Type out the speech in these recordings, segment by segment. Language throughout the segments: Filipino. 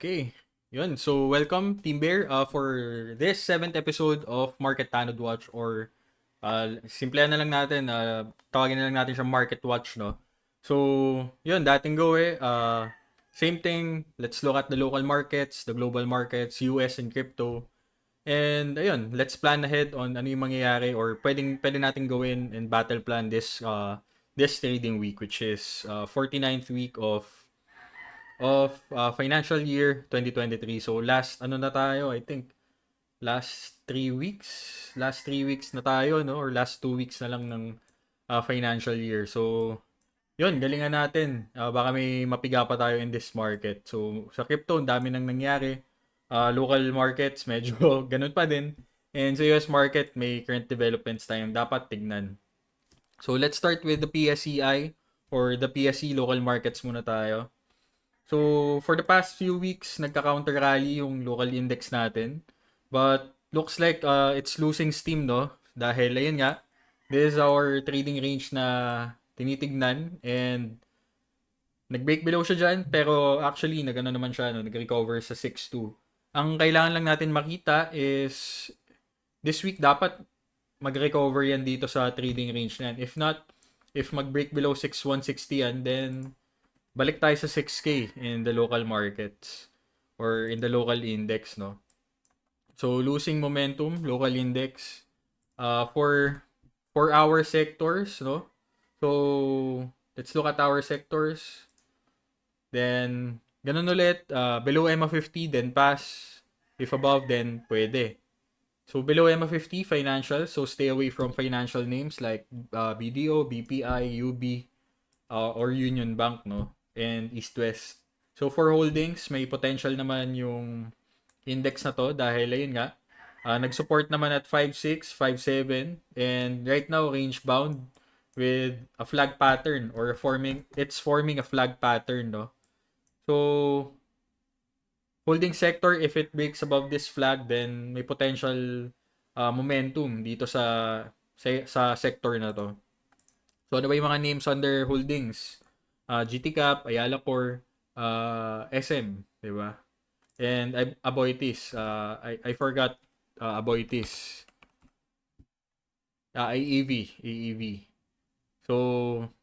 Okay. Yun. So, welcome, Team Bear, for this seventh episode of Market Tanod Watch or simple na lang natin, tawagin na lang natin siya Market Watch, no? So, yun, dating go same thing, let's look at the local markets, the global markets, US and crypto. And ayun, let's plan ahead on ano yung mangyayari or pwede natin gawin and battle plan this trading week, which is 49th week of financial year 2023. So last ano na tayo, I think last 3 weeks. Last 3 weeks na tayo, no? Or last 2 weeks na lang ng financial year. So yun, galingan natin. Baka may mapiga pa tayo in this market. So sa crypto, ang dami nang nangyari. Local markets, medyo ganun pa din. And sa US market, may current developments tayong dapat tignan. So let's start with the PSEI or the PSE local markets muna tayo. So, for the past few weeks, nagka-counter rally yung local index natin. But, looks like it's losing steam, no? Dahil, ayun nga, this is our trading range na tinitignan and nag-break below siya dyan, pero actually, nag-ano naman siya, no? Nag-recover sa 6.2. Ang kailangan lang natin makita is this week dapat mag-recover yan dito sa trading range na yan. If not, if mag-break below 6.160 yan, then balik tayo sa 6K in the local markets or in the local index, no? So, losing momentum, local index, for our sectors, no? So, let's look at our sectors. Then, ganun ulit, below EMA50, then pass. If above, then pwede. So, below EMA50, financial. So, stay away from financial names like BDO, BPI, UB, or Union Bank, no? And East-West. So, for holdings, may potential naman yung index na to dahil ayun nga, nag-support naman at 5.6, 5.7, and right now, range bound with a flag pattern or it's forming a flag pattern, no? So, holding sector, if it breaks above this flag, then may potential momentum dito sa sector na to. So, ano ba yung mga names under holdings? GT Cap, Ayala Core, SM, di ba? And Aboitiz. I forgot Aboitiz. AEV. AEV. So,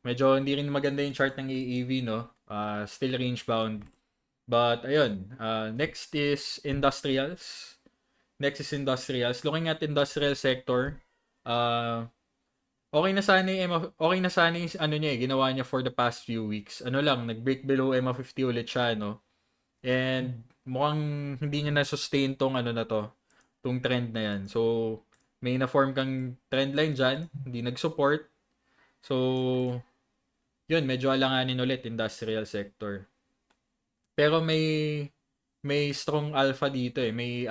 medyo hindi rin maganda yung chart ng AEV, no? Still range bound. But, ayun. Next is industrials. Looking at industrial sector, okay na sana yung ano niya ginawa niya for the past few weeks. Ano lang, nag-break below EMA50 ulit siya, no? And mukhang hindi niya na-sustain tong ano na to, tong trend na yan. So, may na-form kang trend line dyan, hindi nag-support. So, yun, medyo alanganin ulit industrial sector. Pero may strong alpha dito eh. May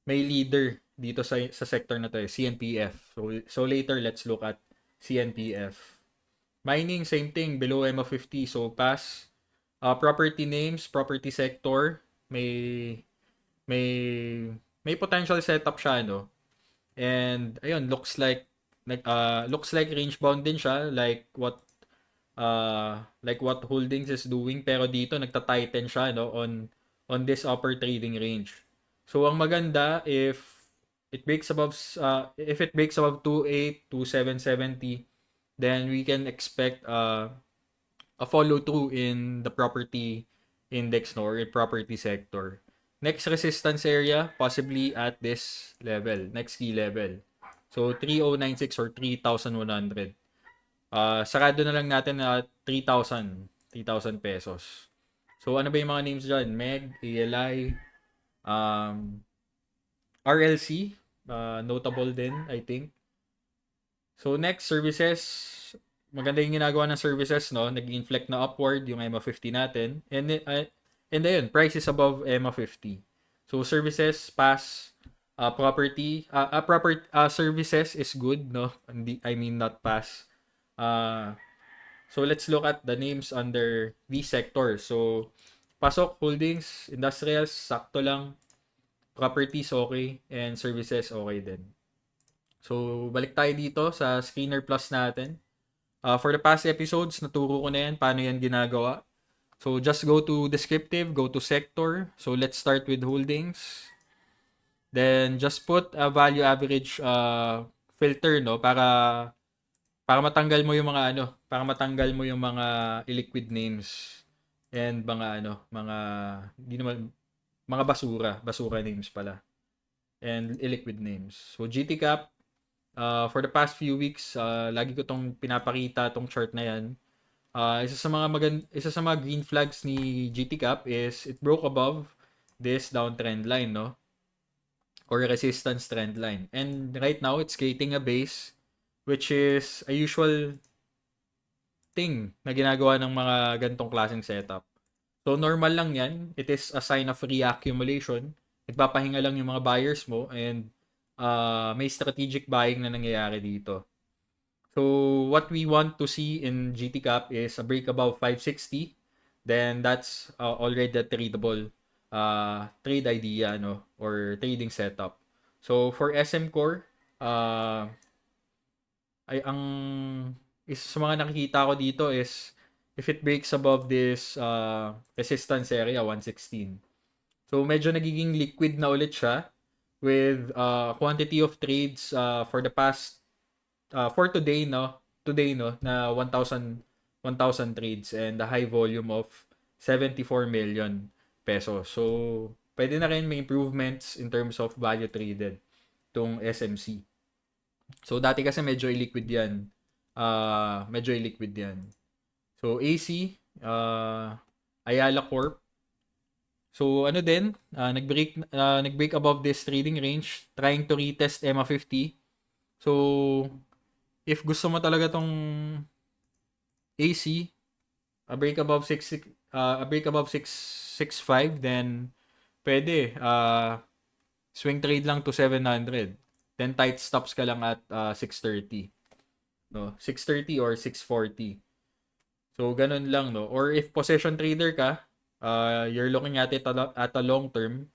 leader dito sa sector na to eh, CNPF. So later, let's look at CNPF. Mining, same thing, below EMA50, so pass. Property names, property sector, may may may potential setup siya, no? And ayun, looks like range bound din siya, like what holdings is doing, pero dito nagta-tighten siya, no, on this upper trading range. So ang maganda, if it breaks above 28 to 770, then we can expect a follow through in the property index, no, or in property sector. Next resistance area, possibly at this level, next key level. So 3096 or 3,100. Sarado na lang natin na 3,000 pesos. So ano ba yung mga names dyan? MEG, ALI, um, RLC, notable din, I think. So next, services. Maganda yung ginagawa ng services, no? Nag-inflect na upward yung EMA50 natin. And ayun, price is above EMA50. So services, pass. Services is good, no? I mean, not pass. So let's look at the names under these sectors. So, Pasok Holdings, Industrials, sakto lang. Properties, okay. And services, okay din. So, balik tayo dito sa Screener Plus natin. For the past episodes, naturo ko na yan paano yan ginagawa. So just go to descriptive, go to sector. So let's start with holdings. Then just put a value average filter, no, para matanggal mo yung mga para matanggal mo yung mga illiquid names and mga hindi naman mga basura names pala and illiquid names. So GT Cap for the past few weeks, lagi ko tong pinapakita tong chart na yan. Isa sa mga green flags ni GT Cap is it broke above this downtrend line, no? Or resistance trend line. And right now, it's creating a base which is a usual thing na ginagawa ng mga gantong klaseng setup. So, normal lang yan. It is a sign of reaccumulation. Nagpapahinga lang yung mga buyers mo and may strategic buying na nangyayari dito. So, what we want to see in GT Cap is a break above 560. Then, that's already a tradable trade idea, no? Or trading setup. So, for SM Core, ang isa sa mga nakikita ko dito is if it breaks above this resistance area, 116. So, medyo nagiging liquid na ulit siya with quantity of trades for the past for today no na 1,000 trades and a high volume of 74 million pesos. So, pwede na rin may improvements in terms of value traded tong SMC. So, dati kasi medyo illiquid yan. So, AC, Ayala Corp. So, nag-break above this trading range, trying to retest EMA 50. So, if gusto mo talaga tong AC, a break above 665, then pwede swing trade lang to 700. Then tight stops ka lang at 630. No, 630 or 640. So ganun lang, no. Or if possession trader ka, you're looking at it at a long term,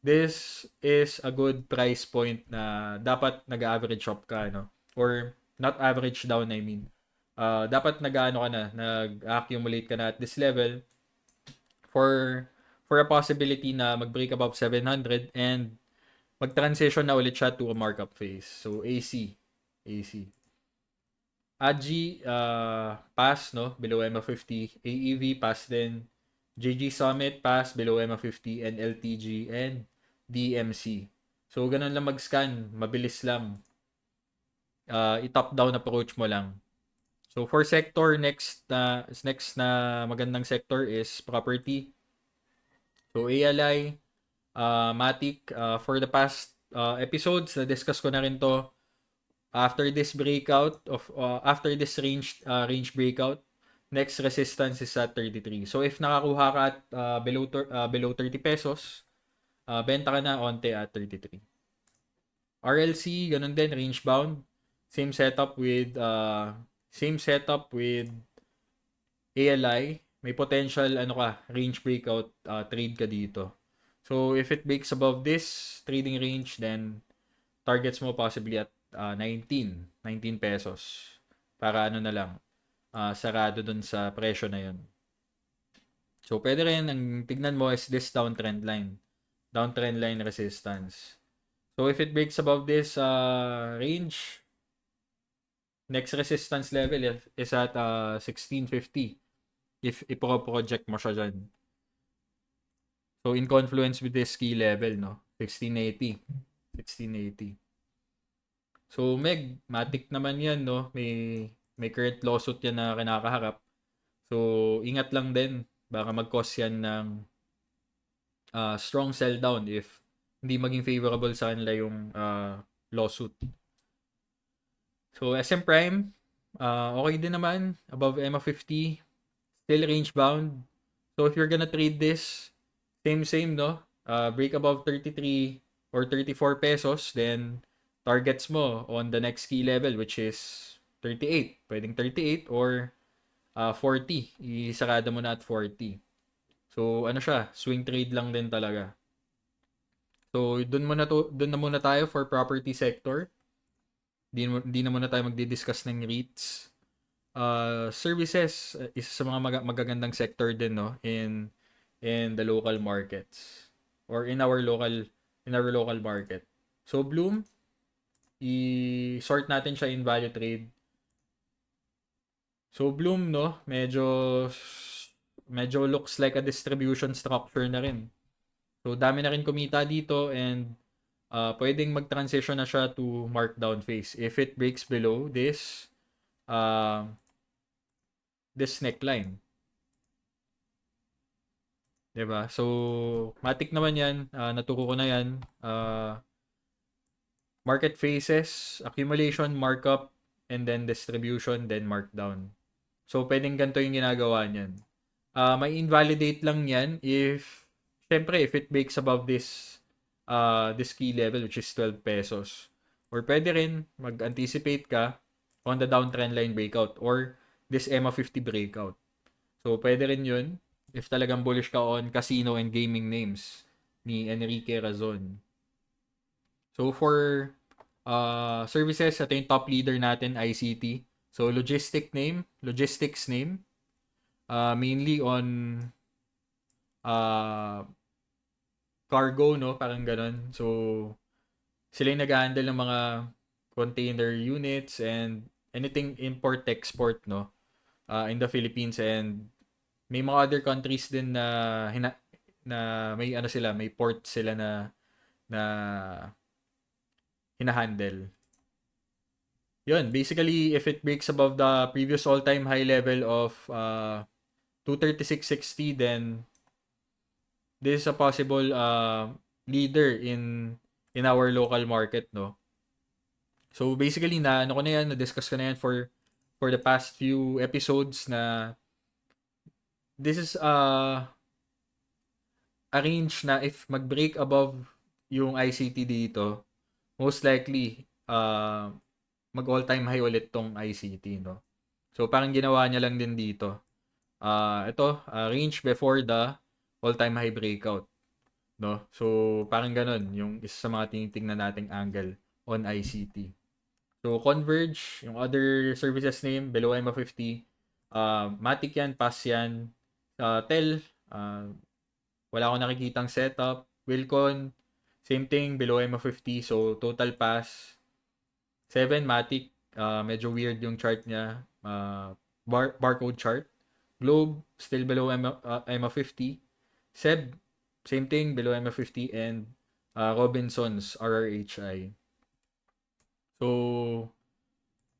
this is a good price point na dapat nag-average shop ka, no. Or not average down, I mean. Dapat nag-accumulate ka na at this level for a possibility na mag-break above 700 and mag-transition na ulit siya to a markup phase. So, AC. AGI, pass, no? Below EMA 50. AEV, pass din. JG Summit, pass, below EMA 50. And LTG and DMC. So, ganun lang mag-scan. Mabilis lang. I-top down approach mo lang. So for sector, next na magandang sector is property. So ALI, Matic, for the past episodes na discuss ko na rin to. After this range breakout, next resistance is at 33. So if nakakuha ka at below 30 pesos, benta ka na onte at 33. RLC, ganun din, range bound. Same setup with ALI. May potential range breakout trade ka dito. So if it breaks above this trading range, then targets mo possibly at 19 pesos. Para na lang sarado dun sa presyo na yun. So pwede rin ang tignan mo is this downtrend line resistance. So if it breaks above this range, next resistance level is at 1650 if ipo-project mo siya dyan. So in confluence with this key level, no? 1680. So Matic naman yan, no? May current lawsuit yan na kinakaharap. So ingat lang din, baka mag-cause yan ng strong sell down if hindi maging favorable sa kanila yung lawsuit. So SM Prime, okay din naman, above EMA 50, still range bound. So if you're gonna trade this, same, no? Break above 33 or 34 pesos, then targets mo on the next key level, which is 38. Pwedeng 38 or 40. Isarada mo na at 40. So siya, swing trade lang din talaga. So dun na muna tayo for property sector. Di na muna tayo magdi-discuss ng REITs. services, isa sa mga magagandang sector din, no, in the local markets or in our local market. So Bloom, i-sort natin siya in value trade. So Bloom, no, medyo looks like a distribution structure na rin. So dami na rin kumita dito, and pwedeng mag-transition na siya to markdown phase if it breaks below uh, this neckline. 'Di ba? So matik naman 'yan, naturo ko na 'yan. Market phases, accumulation, markup, and then distribution, then markdown. So pwedeng ganito yung ginagawa niyan. May invalidate lang 'yan syempre if it breaks above this key level, which is 12 pesos. Or pwede rin mag-anticipate ka on the downtrend line breakout or this EMA 50 breakout. So pwede rin 'yun if talagang bullish ka on casino and gaming names ni Enrique Razon. So for services, ito yung top leader natin, ICT. So logistics name, mainly on cargo, no, parang ganun. So sila yung nag-handle ng mga container units and anything import-export, no, in the Philippines, and may mga other countries din na may port sila na hinahandle. Yun, basically, if it breaks above the previous all-time high level of 236.60, then this is a possible leader in our local market, no? So basically, na-discuss ko na yan for the past few episodes na this is a range na if mag-break above yung ICT dito, most likely mag all-time high ulit tong ICT, no? So parang ginawa niya lang din dito. Ito, range before the all-time high breakout, no? So parang ganun yung isa sa mga tinitingnan nating angle on ICT. So Converge, yung other services name below EMA 50, Matic yan, Pass yan. Tel, wala akong nakikitang setup. Wilcon, same thing, below EMA 50. So, total pass. 7, Matic, medyo weird yung chart niya. Barcode chart. Globe, still below EMA 50. Seb, same thing, below EMA 50. And Robinsons, RRHI. So,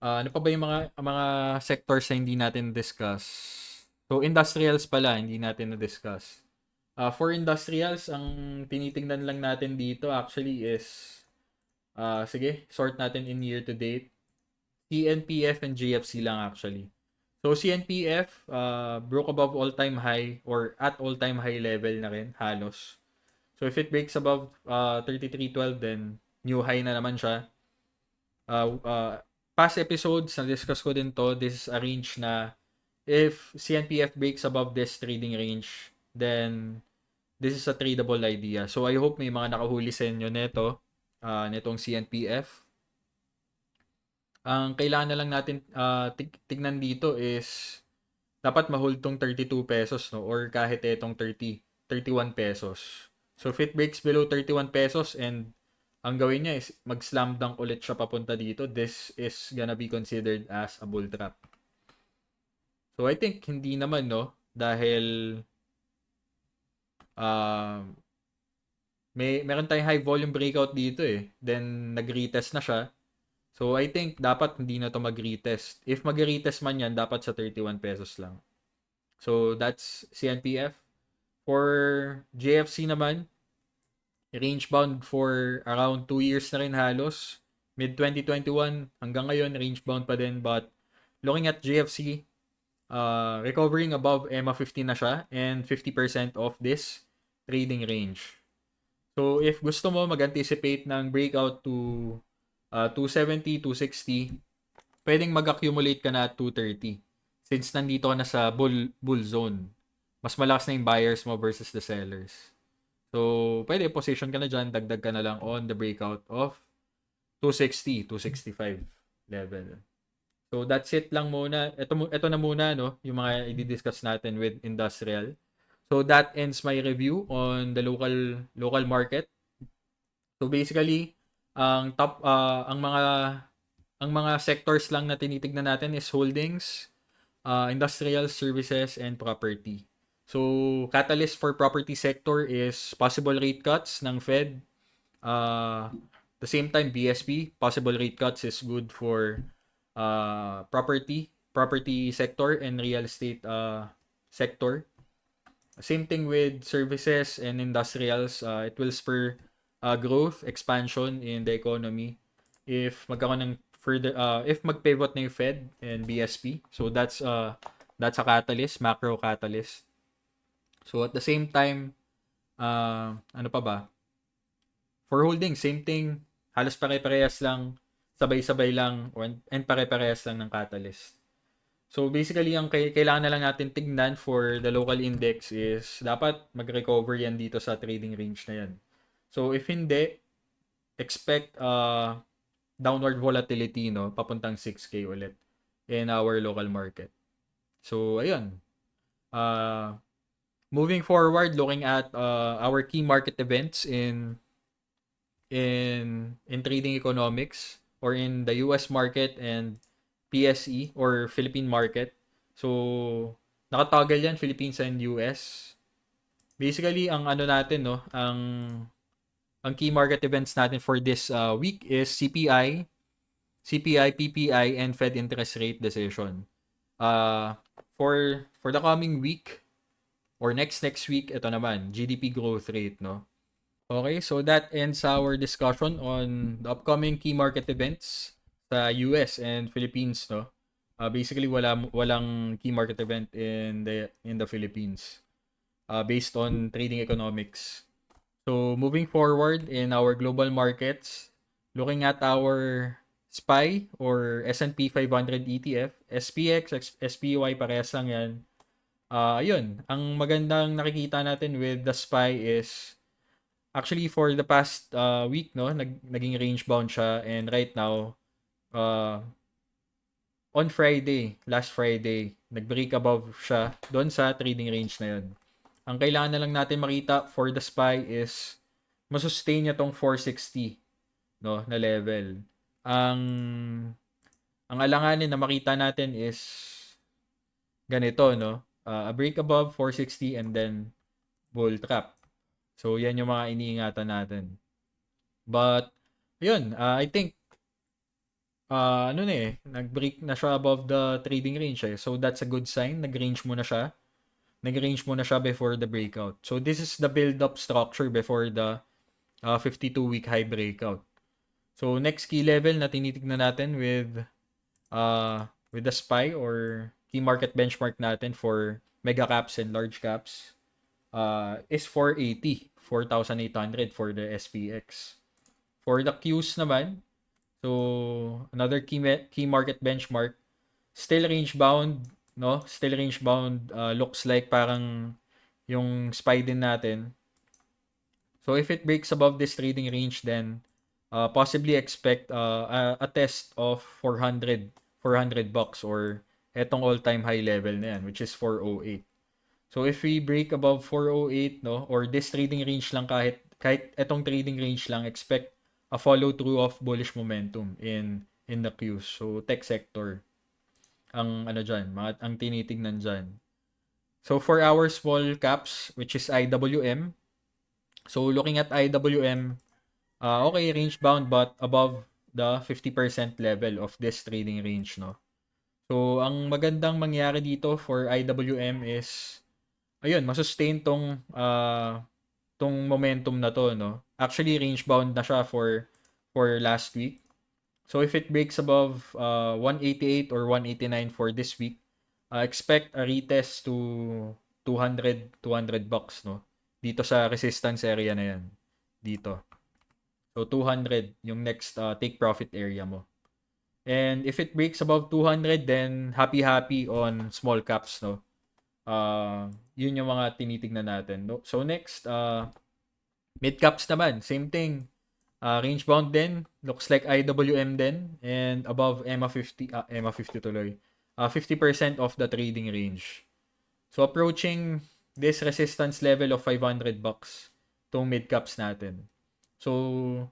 ano pa ba yung mga sectors na hindi natin discuss? So, industrials pala, hindi natin na-discuss. For industrials, ang tinitingnan lang natin dito actually is, sige, sort natin in year to date. CNPF and GFC lang actually. So, CNPF, broke above all-time high or at all-time high level na rin, halos. So, if it breaks above 33.12, then new high na naman siya. Past episodes, na-discuss ko din to, this is a range na if CNPF breaks above this trading range, then this is a tradable idea. So I hope may mga nakahuli sa inyo netong CNPF. Ang kailangan na lang natin tignan dito is dapat ma-hold tong 32 pesos, no, or kahit itong 31 pesos. So if it breaks below 31 pesos and ang gawin niya is mag-slam dunk ulit siya papunta dito, this is gonna be considered as a bull trap. So I think hindi naman, no, dahil meron tayong high volume breakout dito then nag-retest na siya. So I think dapat hindi na to mag-retest. If mag-retest man yan, dapat sa 31 pesos lang. So that's CNPF. For JFC naman, range bound for around 2 years na rin halos. Mid-2021 hanggang ngayon, range bound pa din. But looking at JFC, recovering above EMA 50 na siya and 50% of this trading range. So if gusto mo mag-anticipate ng breakout to 270, 260, pwedeng mag-accumulate ka na at 230 since nandito ka na sa bull zone. Mas malakas na yung buyers mo versus the sellers. So, pwede position ka na dyan, dagdag ka na lang on the breakout of 260, 265 level. So that's it lang muna. Ito na muna no, yung mga i-discuss natin with industrial. So that ends my review on the local market. So basically, ang mga sectors lang na tinitignan natin is holdings, industrial services and property. So catalyst for property sector is possible rate cuts ng Fed. The same time BSP, possible rate cuts is good for property sector and real estate sector. Same thing with services and industrials. It will spur growth, expansion in the economy if magkaroon ng further if magpivot na yung Fed and BSP. So that's a catalyst, macro catalyst. So at the same time, ano pa ba? For holding, same thing. Halos pare-parehas lang, sabay-sabay lang, and pare-parehas lang ng catalyst. So basically, ang kailangan na lang natin tignan for the local index is dapat mag-recover yan dito sa trading range na yan. So if hindi, expect downward volatility, no, papuntang 6K ulit in our local market. So ayun. Moving forward, looking at our key market events in trading economics or in the US market and PSE or Philippine market. So nakatoggle yan, Philippines and US. Basically, ang ano natin, no, ang key market events natin for this week is CPI, PPI, and Fed interest rate decision. For the coming week or next week, ito naman, GDP growth rate, no? Okay, so that ends our discussion on the upcoming key market events sa US and Philippines, no? Basically walang key market event in the Philippines. Based on trading economics. So moving forward in our global markets, looking at our SPY or S&P 500 ETF, SPX, SPY parehas lang 'yan. Ayun, ang magandang nakikita natin with the SPY is actually for the past week, no, naging range bound siya, and right now on last Friday, nag-break above siya doon sa trading range na 'yon. Ang kailangan na lang natin makita for the SPY is masustain niya tong 460, no, na level. Ang alanganin na makita natin is ganito, no. A break above 460 and then bull trap. So yan yung mga iniingatan natin. But ayun, I think ano na nag-break na siya above the trading range eh. So that's a good sign. Nag-range muna siya. Nag-range muna siya before the breakout. So this is the build-up structure before the 52-week high breakout. So next key level na tinitignan natin with the SPY or key market benchmark natin for mega caps and large caps is 480, 4,800 for the SPX. For the Qs naman, so another key market benchmark, still range bound, no? Still range bound, looks like parang yung SPY din natin. So if it breaks above this trading range, then possibly expect a test of 400 bucks or etong all-time high level na yan, which is 408. So if we break above 408, no, or this trading range lang, kahit etong trading range lang, expect a follow through of bullish momentum in the Qs. So tech sector ang ano diyan, ang tinitingnan diyan. So for our small caps, which is IWM, so looking at IWM, okay, range bound but above the 50% level of this trading range, no. So ang magandang mangyari dito for IWM is ayun, masustain tong momentum na to, no. Actually range bound na siya for last week. So if it breaks above 188 or 189 for this week, expect a retest to 200 bucks, no, dito sa resistance area na yan dito. So 200 yung next take profit area mo. And if it breaks above 200, then happy on small caps, no. Yun yung mga tinitignan natin, no? So next, mid caps naman, same thing. Range bound din, looks like IWM din, and above EMA 50, EMA 50 tuloy. 50% of the trading range. So approaching this resistance level of $500 tong mid caps natin. So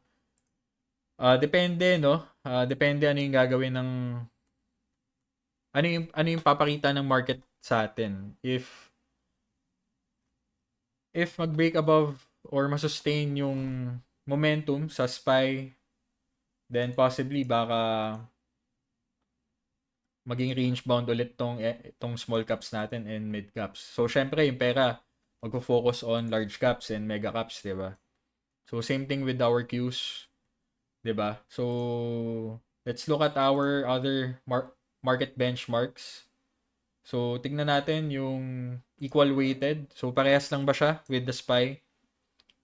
depende no, depende ano yung gagawin ng ano yung papakita ng market sa atin. If mag-break above or masustain yung momentum sa SPY, then possibly baka maging range bound ulit tong small caps natin and mid caps. So syempre yung pera magfo-focus on large caps and mega caps, 'di ba? So same thing with our Qs, 'di ba? So let's look at our other market benchmarks. So tingnan natin yung equal weighted. So parehas lang ba siya with the SPY?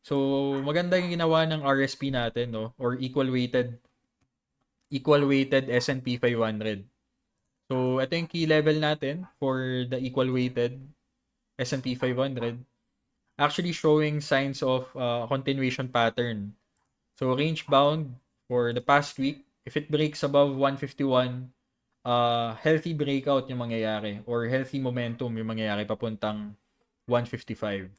So maganda yung ginawa ng RSP natin, no? Or equal weighted S&P 500. So ito yung key level natin for the equal weighted S&P 500, actually showing signs of continuation pattern. So range bound for the past week, if it breaks above 151, healthy breakout yung mangyayari or healthy momentum yung mangyayari papuntang 155.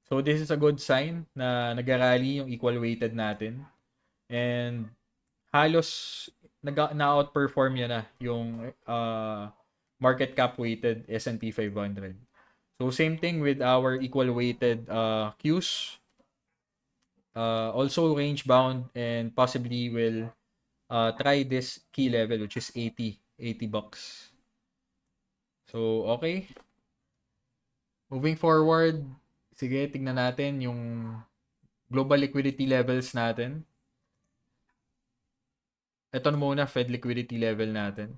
So this is a good sign na nag-rally yung equal weighted natin, and halos na-outperform niya na yung market cap weighted S&P 500. So same thing with our equal weighted Qs. Also range bound and possibly will try this key level, which is $80. So okay. Moving forward, sige, tignan natin yung global liquidity levels natin. Ito na muna, Fed liquidity level natin.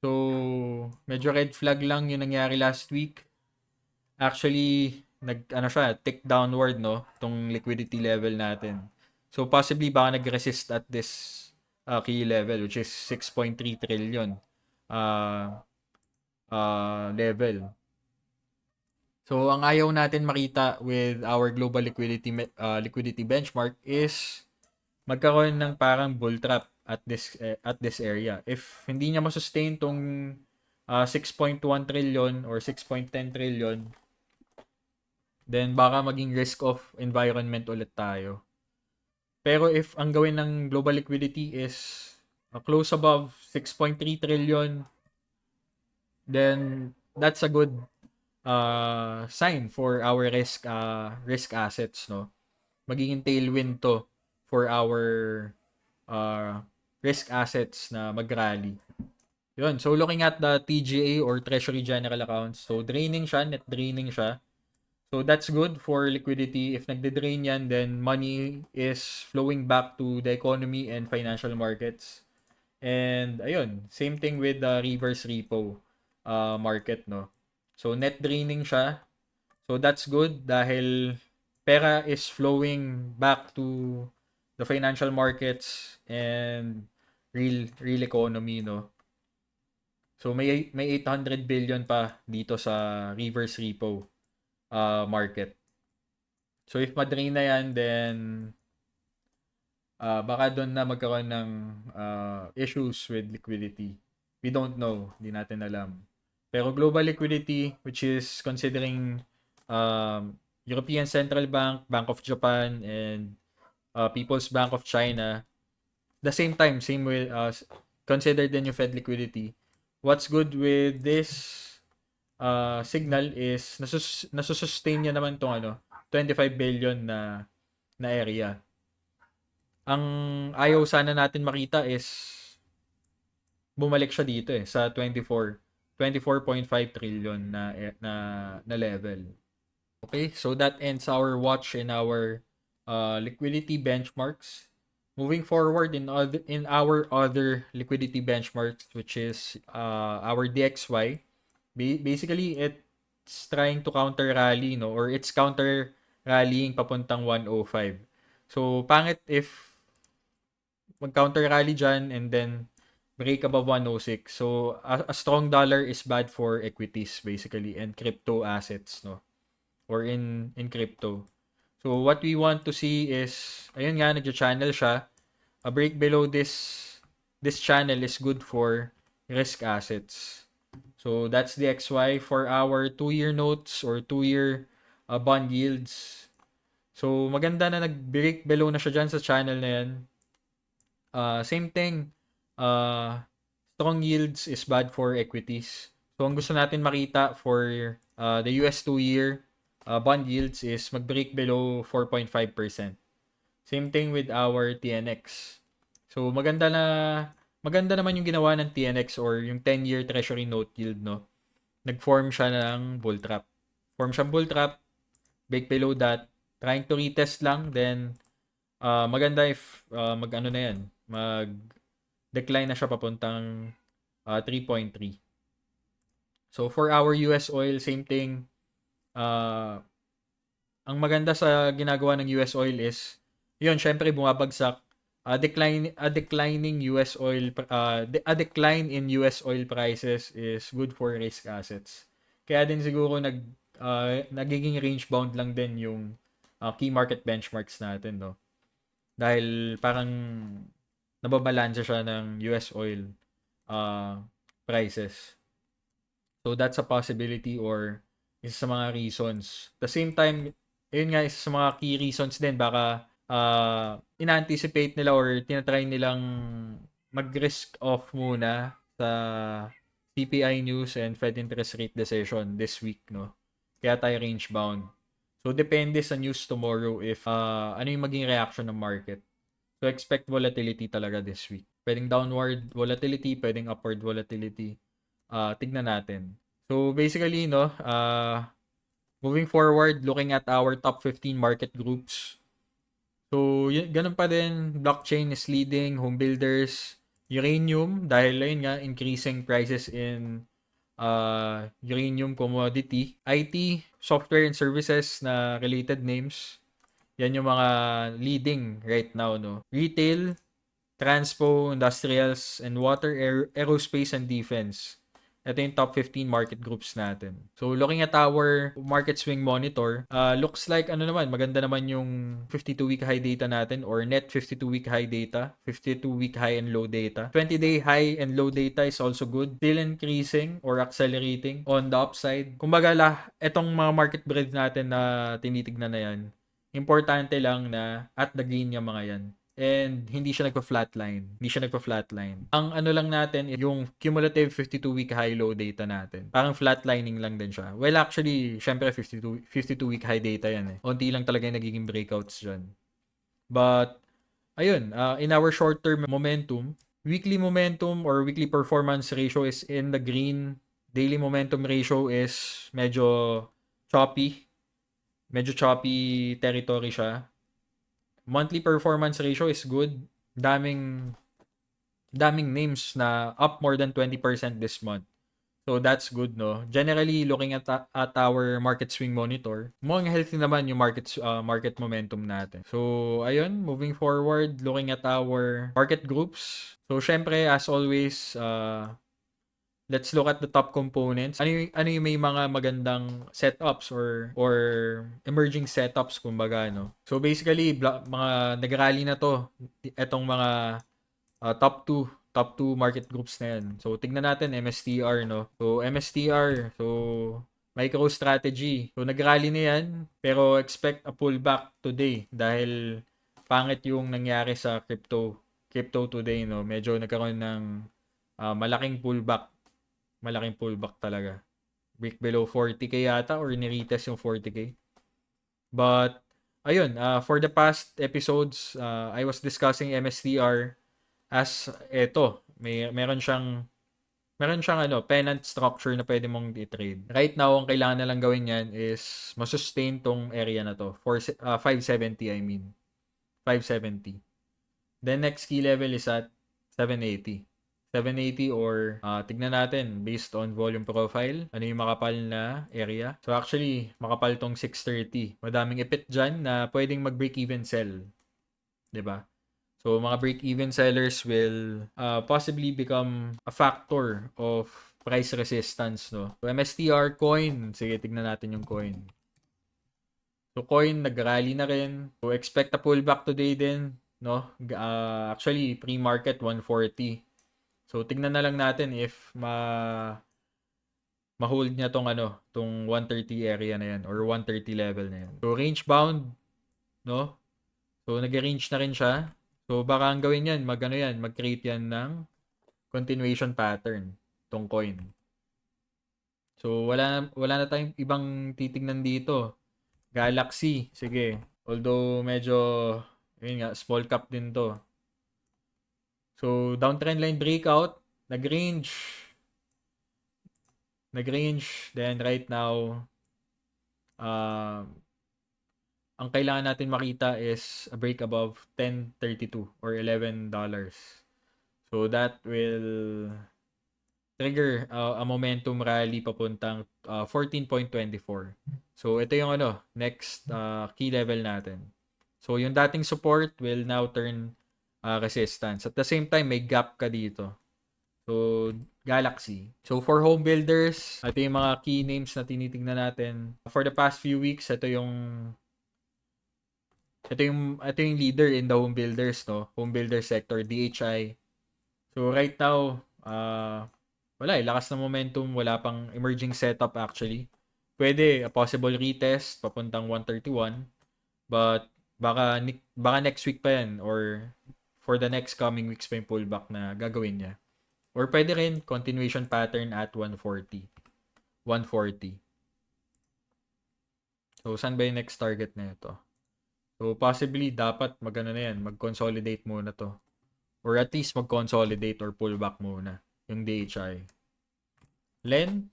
So, medyo red flag lang yung nangyari last week. Actually, tick downward, no? Tong liquidity level natin. So, possibly baka nag-resist at this key level, which is 6.3 trillion level. So, ang ayaw natin makita with our global liquidity benchmark is magkaroon ng parang bull trap at this area. If hindi niya masustain tong 6.1 trillion or 6.10 trillion, then baka maging risk of environment ulit tayo. Pero if ang gawin ng global liquidity is close above 6.3 trillion, then that's a good sign for our risk assets, no? Magiging tailwind to for our risk assets na mag-rally. Yun. So, looking at the TGA or Treasury General Accounts, so draining siya, net draining siya. So, that's good for liquidity. If nagde-drain yan, then money is flowing back to the economy and financial markets. And, ayun, same thing with the reverse repo market, no? So, net draining siya. So, that's good dahil pera is flowing back to the financial markets and real economy, no? So may 800 billion pa dito sa reverse repo market. So if madrain na yan, then baka doon na magkaroon ng issues with liquidity. We don't know, hindi natin alam. Pero global liquidity, which is considering European Central Bank, Bank of Japan, and People's Bank of China, the same time, same with consider din yung Fed liquidity. What's good with this signal is nasusustain niya naman tong 25 billion na area. Ang ayaw sana natin makita is bumalik siya dito sa 24.5 trillion na level. Okay, so that ends our watch in our liquidity benchmarks. Moving forward in our other liquidity benchmarks, which is our DXY, basically it's trying to counter rally, no, or it's counter rallying papuntang 105. So pangit if mag-counter rally dyan and then break above 106. So a strong dollar is bad for equities basically and crypto assets, no, or in crypto. So what we want to see is, ayun nga, nagja-channel siya. A break below this channel is good for risk assets. So that's the XY for our 2-year notes or 2-year bond yields. So maganda na nag-break below na siya dyan sa channel na yan. Same thing, strong yields is bad for equities. So ang gusto natin makita for the US 2-year bond yields is mag-break below 4.5%. Same thing with our TNX. So maganda naman yung ginawa ng TNX or yung 10-year treasury note yield, no. Nag-form siya ng bull trap. Form siyang bull trap, break below that, trying to retest lang, then maganda if mag-ano na yan, mag-decline na siya papuntang 3.3. So for our US oil, same thing. Ang maganda sa ginagawa ng US oil is, yun, syempre bumabagsak. A declining US oil, a decline in US oil prices is good for risk assets. Kaya din siguro nagiging range bound lang din yung key market benchmarks natin, no? Dahil parang nababalansa siya ng US oil prices. So that's a possibility or isa sa mga reasons. At the same time, yun nga, isa sa mga key reasons din, baka ina-anticipate nila or tinatry nilang mag-risk off muna sa CPI news and Fed interest rate decision this week, no? Kaya tayo range bound. So, depende sa news tomorrow if ano yung maging reaction ng market. So, expect volatility talaga this week. Pwedeng downward volatility, pwedeng upward volatility. Tignan natin. So, basically, no, moving forward, looking at our top 15 market groups. So, ganun pa din. Blockchain is leading, home builders, uranium, dahil ayun nga, increasing prices in uranium commodity. IT, software and services na related names. Yan yung mga leading right now, no? Retail, transpo, industrials, and water, aerospace, and defense. Ito yung top 15 market groups natin. So, looking at our market swing monitor, looks like maganda naman yung 52-week high data natin or net 52-week high data, 52-week high and low data. 20-day high and low data is also good. Still increasing or accelerating on the upside. Kumbaga etong mga market breadth natin na tinitignan na yan, importante lang na at the green yung mga yan. And hindi siya nagpa-flatline. Ang ano lang natin, yung cumulative 52-week high-low data natin. Parang flatlining lang din siya. Well, actually, syempre 52-week high data yan eh. Unti lang talaga yung nagiging breakouts dyan. But, ayun, in our short-term momentum, weekly momentum or weekly performance ratio is in the green. Daily momentum ratio is medyo choppy. Medyo choppy territory siya. Monthly performance ratio is good. Daming names na up more than 20% this month. So that's good, no? Generally, looking at our market swing monitor, mukhang healthy naman yung market momentum natin. So, ayun, moving forward, looking at our market groups. So, syempre, as always, let's look at the top components. Ano yung may mga magandang setups or emerging setups kumbaga, no? So basically, mga nag-rally na to, etong mga top 2 market groups na yan. So tignan natin MSTR, no? So MSTR, so MicroStrategy. So nag-rally na yan, pero expect a pullback today dahil pangit yung nangyari sa crypto today, no? Medyo nagkaroon ng malaking pullback talaga. Break below 40k yata or niretest yung 40k. But, ayun, for the past episodes, I was discussing MSTR as meron siyang pennant structure na pwede mong i-trade. Right now, ang kailangan na lang gawin yan is masustain tong area na to. 570, I mean. 570. Then, next key level is at 780 or tignan natin based on volume profile, ano yung makapal na area. So actually, makapal tong 630. Madaming ipit dyan na pwedeng mag-break-even sell. 'Di ba? So mga break-even sellers will possibly become a factor of price resistance, no? So MSTR coin, sige tignan natin yung coin. So coin nag-rally na rin. So expect a pullback today din, no? Actually pre-market 140. So tignan na lang natin if ma-hold niya tong 130 area na yan or 130 level na yan. So range bound, no? So nag-range na rin siya. So baka ang gawin yan, mag-create yan ng continuation pattern tong coin. So wala na tayong ibang titignan dito. Galaxy, sige. Although medyo yun nga, small cap din to. So downtrend line breakout, nag-range, then right now ang kailangan natin makita is a break above 10.32 or $11. So that will trigger a momentum rally papuntang 14.24. So ito yung next key level natin. So yung dating support will now turn resistance. At the same time, may gap ka dito. So Galaxy. So for home builders, ito yung mga key names na tinitingnan natin. For the past few weeks, ito yung leader in the home builders, no? Home builder sector, DHI. So right now, wala lakas ng momentum, wala pang emerging setup actually. Pwede a possible retest papuntang 131, but baka next week pa yan or for the next coming weeks pa yung pullback na gagawin niya. Or pwede rin continuation pattern at 140. 140. So saan ba yung next target na ito? So possibly dapat mag-consolidate muna to. Or at least mag-consolidate or pullback muna yung DHI. Len.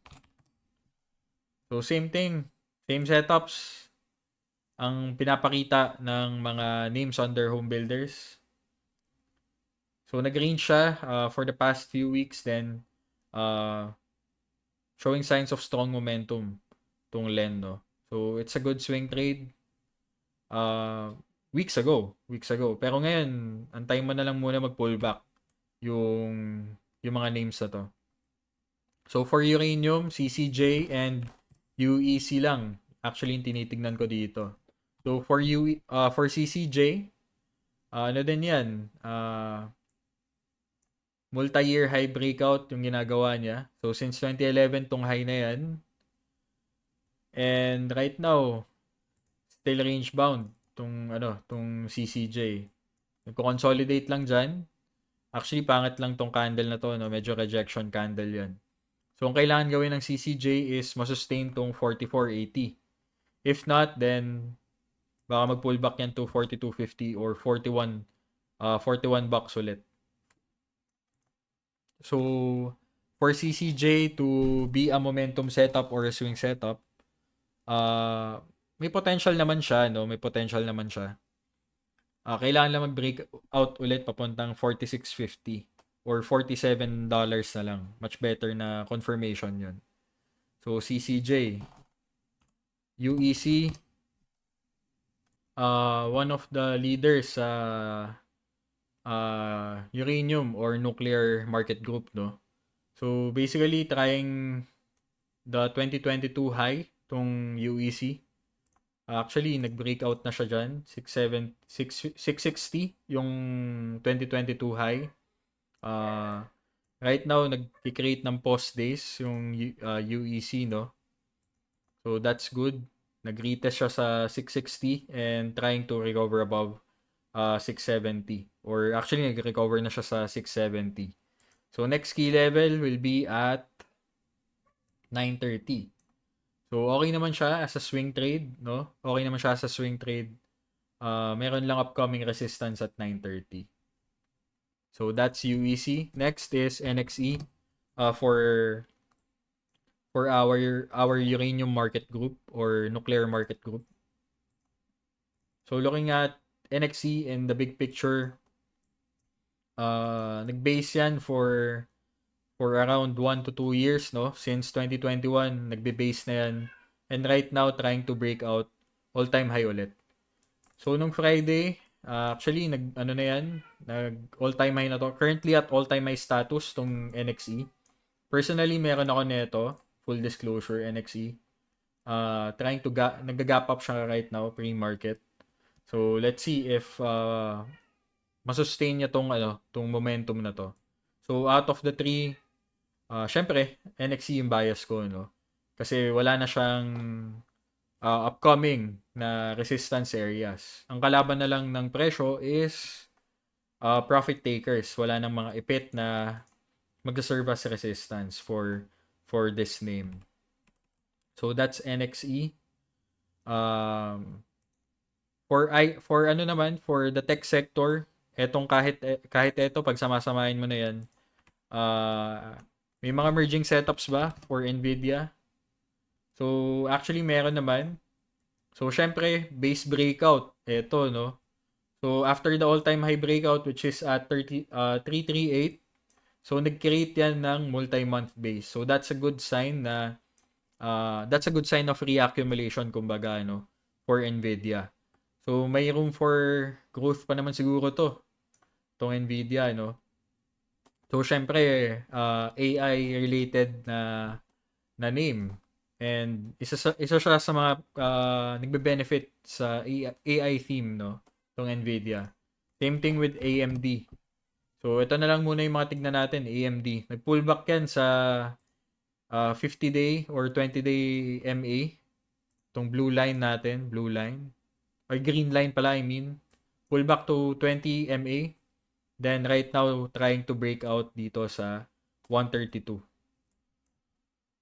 So same thing. Same setups. Ang pinapakita ng mga names under home builders. So nag-range siya for the past few weeks then showing signs of strong momentum tong Len, no? So it's a good swing trade weeks ago. Pero ngayon, antayin mo na lang muna mag-pullback yung mga names na to. So for uranium, CCJ and UEC lang actually yung tinitignan ko dito. So for CCJ, ano din yan? Multi-year high breakout yung ginagawa niya. So since 2011 tong high na yan. And right now, still range bound tong CCJ. Nagko-consolidate lang dyan. Actually, pangit lang tong candle na to, no? Medyo rejection candle yan. So, ang kailangan gawin ng CCJ is masustain tong 44.80. If not, then baka mag-pullback yan to 42.50 or 41 bucks ulit. So, for CCJ to be a momentum setup or a swing setup, may potential naman siya, no? Kailangan lang mag-break out ulit papuntang 46.50 or $47 na lang. Much better na confirmation yun. So, CCJ. UEC. One of the leaders sa uranium or nuclear market group, no? So, basically, trying the 2022 high, tong UEC. Actually, nag-breakout na siya dyan. 660 yung 2022 high. Right now, nag-create ng post days yung UEC, no? So, that's good. Nag-retest siya sa 660 and trying to recover above 670. Or actually, nag-recover na siya sa 670. So, next key level will be at 930. So, okay naman siya as a swing trade, no? Meron lang upcoming resistance at 930. So, that's UEC. Next is NXE for our uranium market group or nuclear market group. So, looking at NXE in the big picture, nag-base yan for around 1 to 2 years, no? Since 2021, nagbe-base na yan. And right now, trying to break out all-time high ulit. So, nung Friday, actually, nag-all-time high na to. Currently at all-time high status tong NXE. Personally, meron ako nito. Full disclosure, NXE. Trying to nag-gap up siya right now pre-market. So let's see if masustain niya tong momentum na to. So out of the three, syempre NXT yung bias ko, no? Kasi wala na siyang upcoming na resistance areas. Ang kalaban na lang ng presyo is profit takers. Wala nang mga ipit na mag-serve as resistance for this name. So that's NXE. For ano naman, for the tech sector, etong kahit eto pag samasamahin mo na 'yan, may mga merging setups ba for Nvidia? So actually meron naman. So syempre, base breakout, eto no. So after the all-time high breakout which is at 338, so nag-create yan ng multi-month base. So that's a good sign of reaccumulation kumbaga no for Nvidia. So may room for growth pa naman siguro tong Nvidia no. So syempre AI related na name, and isa siya sa mga nagbe-benefit sa AI theme no tong Nvidia. Same thing with AMD. So ito na lang muna yung mga tignan natin. AMD nag-pullback yan sa 50-day or 20-day MA. Tong blue line natin, blue line. Or green line pala, I mean. Pullback to 20 MA. Then right now, trying to break out dito sa 132.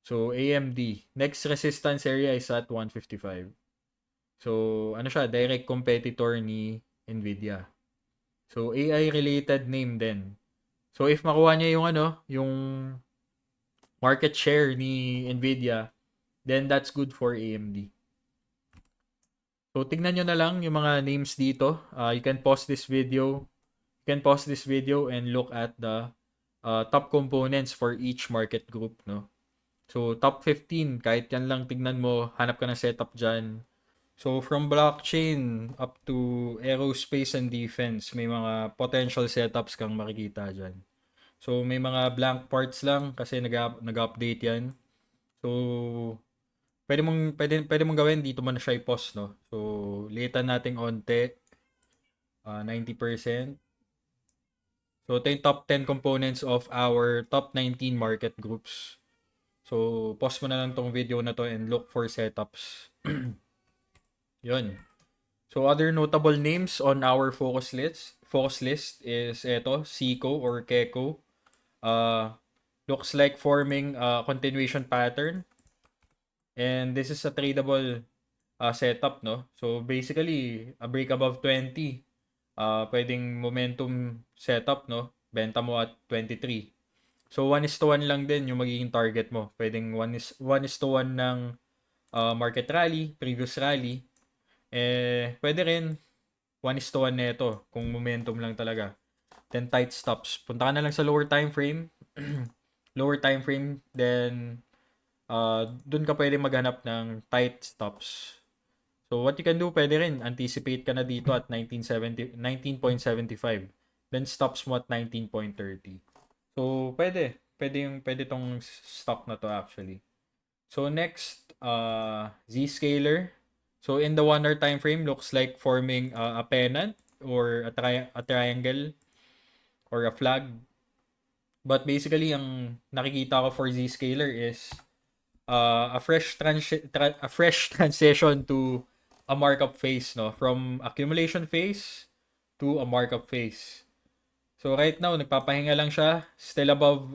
So AMD, next resistance area is at 155. So ano siya, direct competitor ni Nvidia. So AI related name din. So if makuha niya yung market share ni Nvidia, then that's good for AMD. So tignan nyo na lang yung mga names dito. You can pause this video. You can pause this video and look at the top components for each market group, no? So top 15, kahit yan lang tignan mo, hanap ka ng setup dyan. So from blockchain up to aerospace and defense, may mga potential setups kang makikita dyan. So may mga blank parts lang kasi nag-update yan. So pwede mong gawin dito mo na siya i-pause, no. So litan nating onte, 90%. So ito yung top 10 components of our top 19 market groups. So pause mo na lang tong video na to and look for setups. Yun. So other notable names on our focus list is eto, Seiko or Keko. Looks like forming a continuation pattern. And this is a tradable setup, no? So basically, a break above 20, pwedeng momentum setup, no? Benta mo at 23. So 1:1 lang din yung magiging target mo. Pwedeng 1:1 ng market rally, previous rally. Pwede rin 1:1 nito kung momentum lang talaga. Then tight stops. Punta ka na lang sa lower time frame. Lower time frame, then dun ka pwede maghanap ng tight stops. So what you can do, pwede rin anticipate ka na dito at 19.75. Then stops mo at 19.30. So pwede tong stock na to actually. So next, Zscaler. So in the 1 hour time frame, looks like forming a pennant or a triangle or a flag. But basically, ang nakikita ko for Zscaler is a fresh transition to a markup phase, no? From accumulation phase to a markup phase. So right now, nagpapahinga lang siya, still above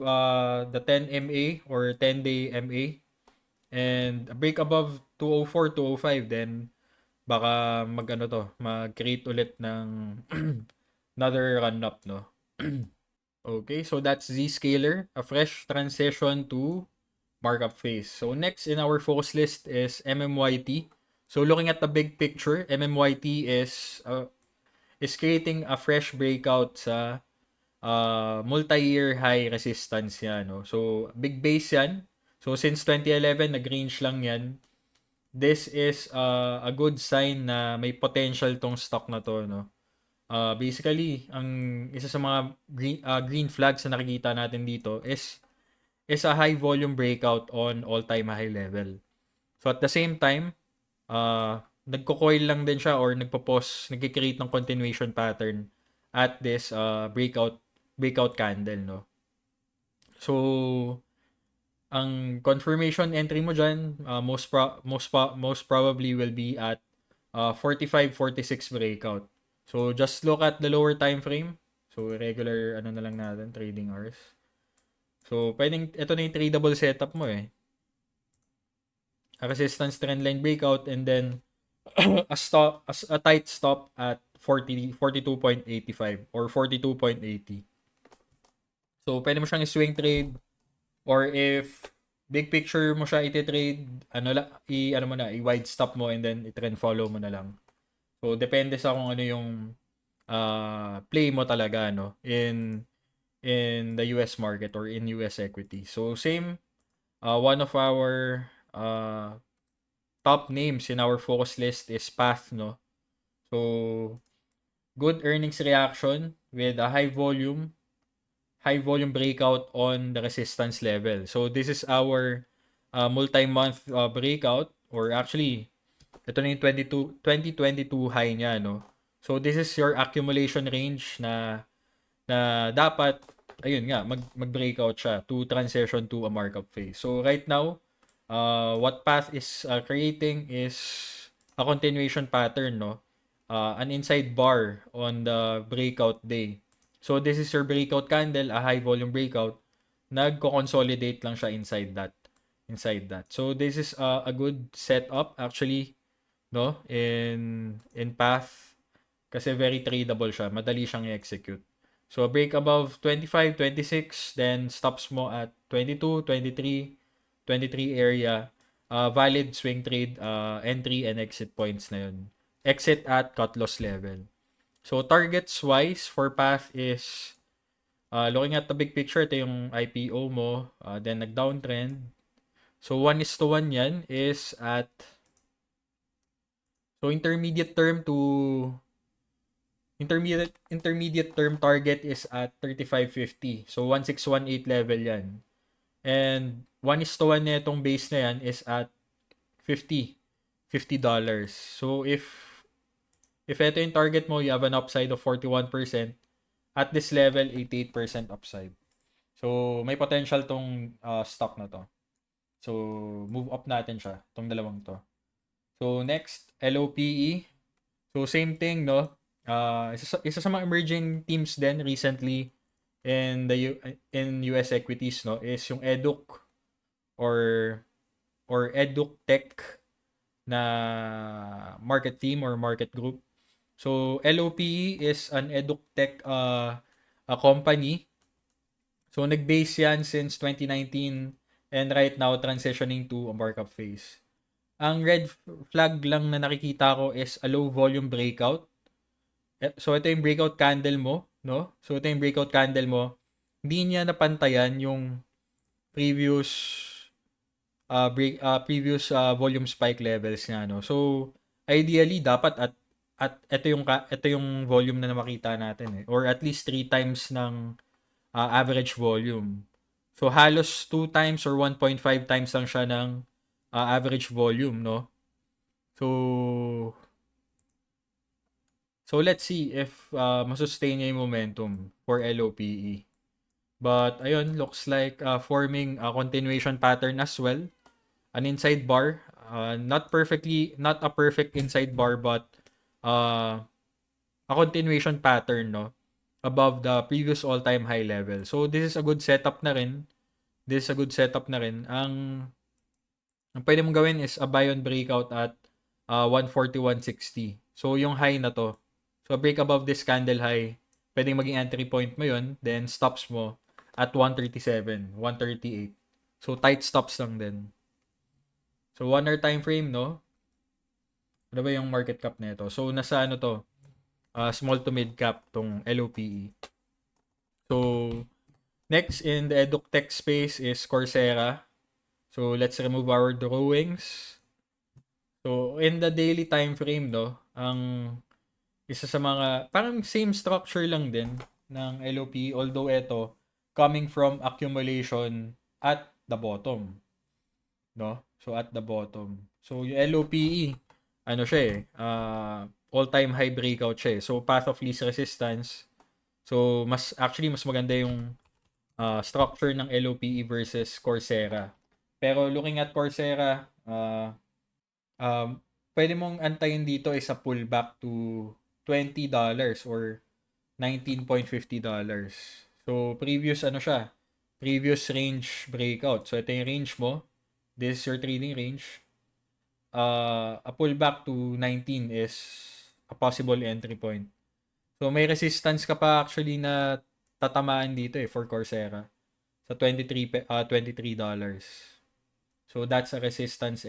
the 10 MA or 10-day MA. And a break above 204, 205, then baka mag-create ulit ng another run up, no? Okay, so that's Zscaler, a fresh transition to markup phase. So next in our focus list is MMYT. So looking at the big picture, MMYT is creating a fresh breakout sa multi-year high resistance yan, no? So big base yan. So since 2011, nag-range lang yan. This is a good sign na may potential tong stock na to, no? Basically, ang isa sa mga green flags na nakikita natin dito is a high volume breakout on all-time high level. So at the same time, nagko-coil lang din siya or nagki-create ng continuation pattern at this breakout candle, no. So ang confirmation entry mo diyan, most probably will be at 45-46 breakout. So just look at the lower time frame. So regular ano na lang natin, trading hours. So pwedeng ito na yung tradable setup mo eh. A resistance trendline breakout and then a tight stop at 42.85 or 42.80. So pwede mo siyang i-swing trade or if big picture mo siya i-trade, ano mo na, i-wide stop mo and then i-trend follow mo na lang. So depende sa kung ano yung play mo talaga no in the US market or in US equity. So same, one of our top names in our focus list is Path, no. So good earnings reaction with a high volume breakout on the resistance level. So this is our multi-month breakout, or actually ito na yung 2022 high niya, no. So this is your accumulation range na dapat ayun nga mag-breakout siya to transition to a markup phase. So right now, what Path is creating is a continuation pattern, no. An inside bar on the breakout day. So this is your breakout candle, a high volume breakout. Nagko-consolidate lang siya inside that. So this is a good setup actually, no, in Path kasi very tradable siya, madali siyang i-execute. So break above 25, 26, then stops mo at 22, 23 area. Valid swing trade entry and exit points na yun. Exit at cut loss level. So targets wise for Path is looking at the big picture, ito yung IPO mo, then nag-downtrend. So 1:1 yan is at so intermediate term target is at 35.50. So 1618 level yan. And 1:1 na itong base na yan is at $50. So if ito yung target mo, you have an upside of 41%. At this level, 88% upside. So may potential tong stock na to. So move up natin siya, tong dalawang to. So next, LOPE. So same thing, no? Isa sa mga emerging teams din recently in US equities, no, is yung Eduk or EdukTech na market team or market group. So LOPE is an EdukTech a company. So nag-base yan since 2019 and right now transitioning to a markup phase. Ang red flag lang na nakikita ko is a low volume breakout. So ito yung breakout candle mo, no? So ito yung breakout candle mo. Hindi niya napantayan yung previous volume spike levels niya, no. So ideally dapat at ito yung volume na makita natin eh, or at least 3 times ng average volume. So halos 2 times or 1.5 times lang siya ng average volume, no. So let's see if masustain niya yung momentum for LOPE. But ayun, looks like forming a continuation pattern as well. An inside bar, not a perfect inside bar, but a continuation pattern, no, above the previous all-time high level. So this is a good setup na rin. Ang pwede mong gawin is a buy on breakout at 141.60. So yung high na to. So break above this candle high, pwedeng maging entry point mo yun, then stops mo at 137, 138. So tight stops lang din. So 1 hour time frame, no? Ano ba yung market cap nito? So nasa ano to? Small to mid cap tong LOPE. So next in the EdukTech space is Coursera. So let's remove our drawings. So in the daily time frame, no, ang isa sa mga parang same structure lang din ng LOPE, although ito coming from accumulation at the bottom. no? So at the bottom. So yung LOPE, ano siya eh, all-time high breakout siya eh. So path of least resistance. So mas maganda yung structure ng LOPE versus Coursera. Pero looking at Coursera, um, pwede mong antayin dito is a pullback to $20 or $19.50. So, previous range breakout. So, ito yung range mo. This is your trading range. A pullback to 19 is a possible entry point. So, may resistance ka pa actually na tatamaan dito for Coursera sa $23. So, that's a resistance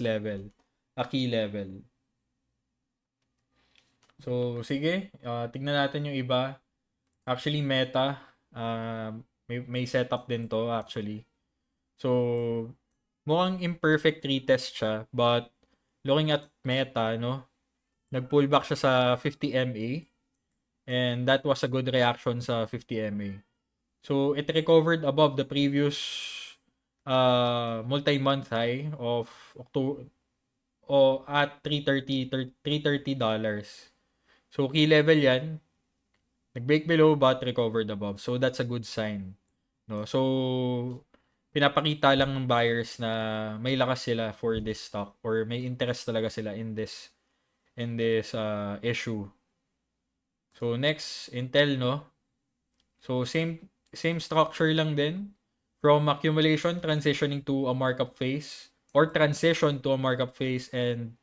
level, a key level. So, sige, tignan natin yung iba. Actually, Meta, may setup din to actually. So, mukhang imperfect retest siya, but looking at Meta, no, nag-pullback siya sa 50 MA and that was a good reaction sa 50 MA. So, it recovered above the previous multi-month high of October o at $330. So, key level yan. Nag-break below but recovered above. So, that's a good sign. No? So, pinapakita lang ng buyers na may lakas sila for this stock or may interest talaga sila in this issue. So, next, Intel, no? So, same structure lang din. From accumulation, transitioning to a markup phase or transition to a markup phase and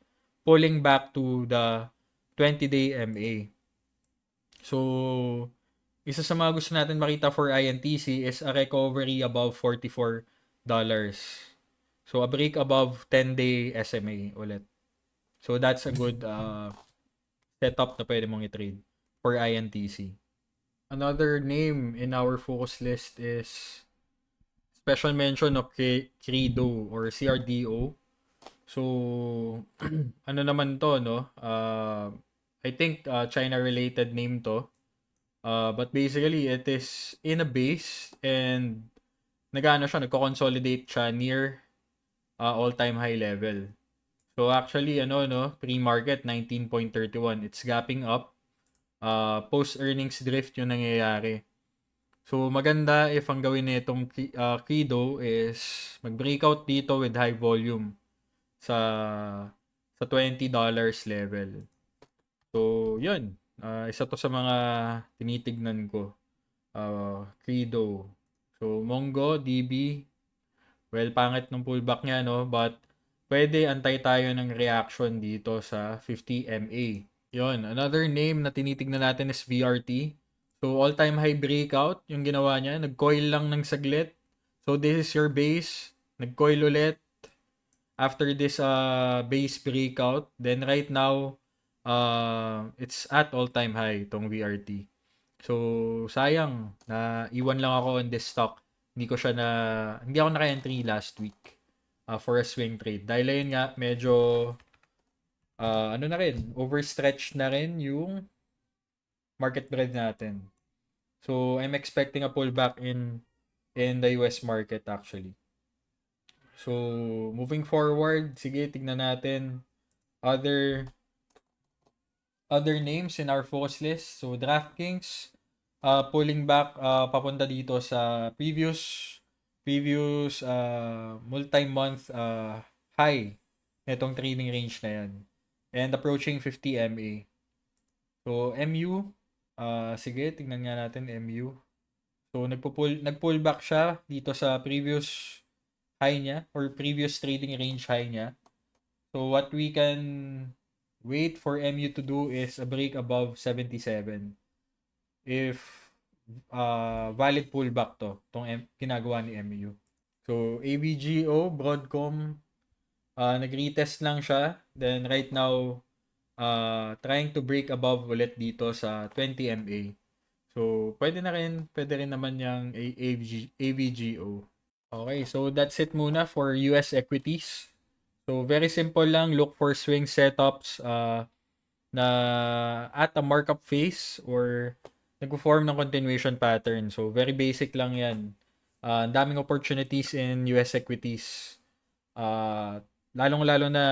pulling back to the 20-day MA. So, isa sa mga gusto natin makita for INTC is a recovery above $44. So, a break above 10-day SMA ulit. So, that's a good setup na pwede mong i-trade for INTC. Another name in our focus list is special mention of Credo or CRDO. So, ano naman to, no? I think China-related name to. But basically, it is in a base and nagko-consolidate siya near all-time high level. So actually, pre-market 19.31. It's gapping up. Post-earnings drift yung nangyayari. So maganda if ang gawin nitong Kido is mag-breakout dito with high volume sa $20 level. So, yun. Isa to sa mga tinitignan ko. Credo. So, Mongo, DB. Well, pangit ng pullback niya, no? But, pwede antay tayo ng reaction dito sa 50 MA. Yun. Another name na tinitignan natin is VRT. So, all-time high breakout yung ginawa niya. Nag-coil lang ng saglit. So, this is your base. Nag-coil ulit. After this base breakout. Then, right now, it's at all-time high itong VRT. So, sayang na iwan lang ako on this stock. Hindi ako naka-entry last week for a swing trade. Dahil ayun nga, medyo overstretched na rin yung market breadth natin. So, I'm expecting a pullback in the US market actually. So, moving forward, sige, tignan natin other names in our focus list. So, DraftKings, pulling back papunta dito sa previous multi-month high netong trading range na yan. And approaching 50 MA. So, MU, sige, tingnan nga natin MU. So, nag-pull back siya dito sa previous high niya or previous trading range high niya. So, what we can wait for MU to do is a break above 77. If valid pullback tong ginagawa ni MU. So, ABGO, Broadcom, nag-retest lang siya. Then, right now, trying to break above ulit dito sa 20 MA. So, pwede rin naman yung ABGO. Okay, so that's it muna for US equities. So, very simple lang. Look for swing setups na at a markup phase or nag-form ng continuation pattern. So, very basic lang yan. Ang daming opportunities in US equities. Lalong-lalo na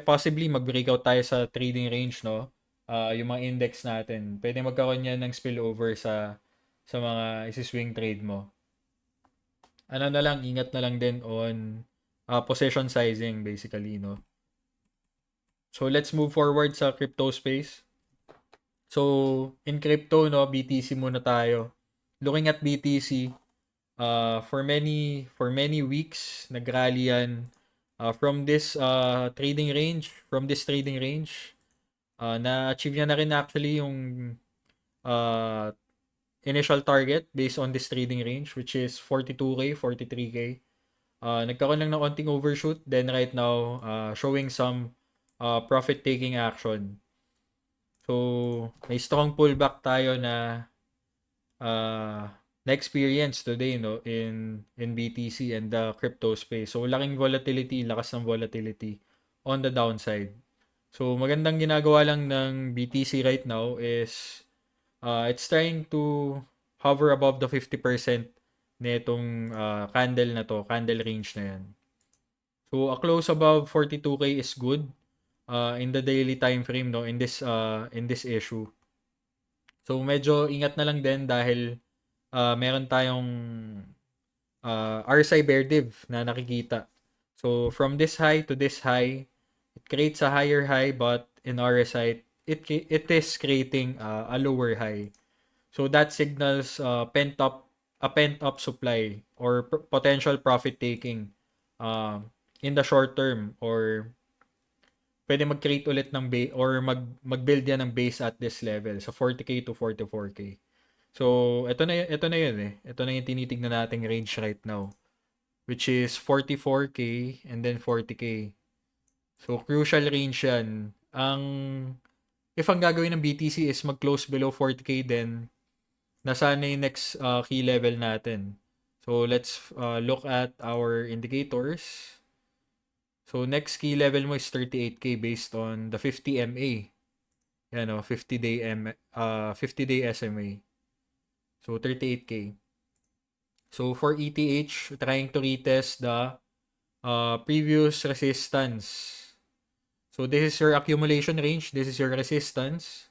possibly mag-breakout tayo sa trading range, no? Yung mga index natin. Pwede magkaroon yan ng spillover sa mga isi-swing trade mo. Ano na lang, ingat na lang din on position sizing basically, no? So let's move forward sa crypto space. So in crypto, no, BTC muna tayo. Looking at BTC, for many weeks nagrally yan from this trading range. Na-achieve niya na rin actually yung uh, initial target based on this trading range, which is 42K, 43K. Nagkaroon lang ng onting overshoot, then right now showing some profit-taking action. So may strong pullback tayo na experience today, no, in BTC and the crypto space. So laking volatility, lakas ng volatility on the downside. So magandang ginagawa lang ng BTC right now is it's trying to hover above the 50% nitong candle range na yan. So a close above 42K is good in the daily time frame, no, in this issue. So medyo ingat na lang din dahil meron tayong RSI bear div na nakikita. So from this high to this high, it creates a higher high, but in RSI it is creating a lower high. So that signals pent up supply or potential profit taking in the short term, or pwede mag-create ulit ng base or mag-build yan ng base at this level sa 40K to 44K. So ito na yun eh. Ito na yung tinitignan nating range right now, which is 44K and then 40K. So crucial range yan. If ang gagawin ng BTC is mag-close below 40K, then nasaan na yung next key level natin. So let's look at our indicators. So next key level mo is 38K based on the 50 MA. Yan, 50-day 50-day SMA. So 38K. So for ETH, trying to retest the previous resistance. So this is your accumulation range, this is your resistance.